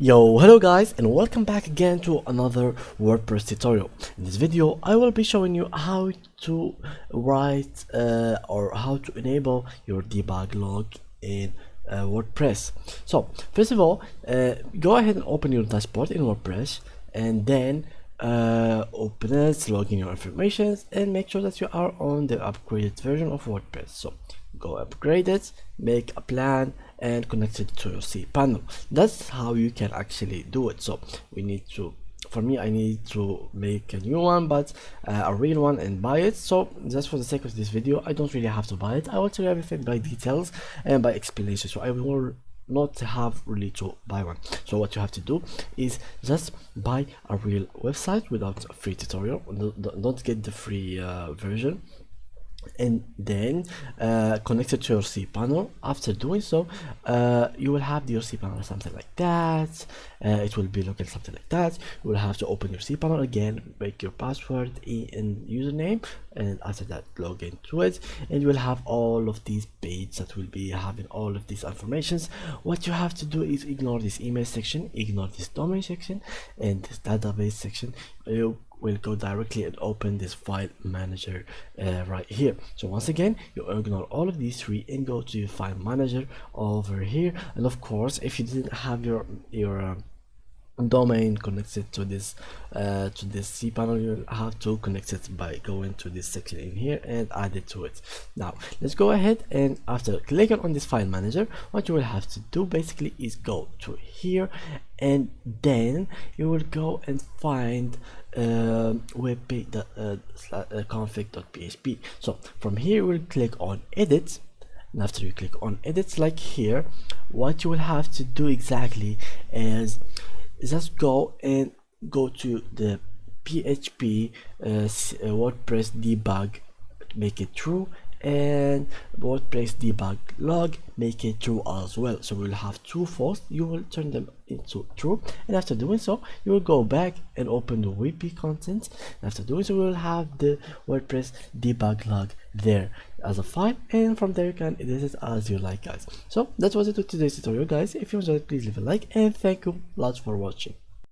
Yo, hello guys, and welcome back again to another WordPress tutorial. In this video I will be showing you how to write or how to enable your debug log in WordPress. So first of all, go ahead and open your dashboard in WordPress, and then open it, log in your information, and make sure that you are on the upgraded version of WordPress. So go upgrade it, make a plan, and connect it to your cPanel. That's how you can actually do it. So we need to, for me, I need to make a new one, but a real one, and buy it. So just for the sake of this video, I don't really have to buy it. I will tell you everything by details and by explanation, so I will not have really to buy one. So what you have to do is just buy a real website without a free tutorial. Don't get the free version, and then connect it to your cPanel. After doing so, you will have your cPanel something like that. It will be looking something like that. You will have to open your cPanel again, make your password and username, and after that log into it, and you will have all of these pages that will be having all of these informations. What you have to do is ignore this email section, ignore this domain section, and this database section. You will go directly and open this file manager right here. So once again, you ignore all of these three and go to your file manager over here. And of course, if you didn't have your domain connected to this cPanel, you'll have to connect it by going to this section in here and add it to it. Now let's go ahead, and after clicking on this file manager, what you will have to do basically is go to here, and then you will go and find webpage.config.php. So from here you will click on edit, and after you click on edit like here, what you will have to do exactly is just go to the PHP WordPress debug, make it true, and WordPress debug log, make it true as well. So we'll have two false, you will turn them into true, and after doing so you will go back and open the WP content, and after doing so we will have the WordPress debug log there as a file, and from there you can edit it as you like, guys. So that was it with today's tutorial, guys. If you enjoyed, please leave a like, and thank you lots for watching.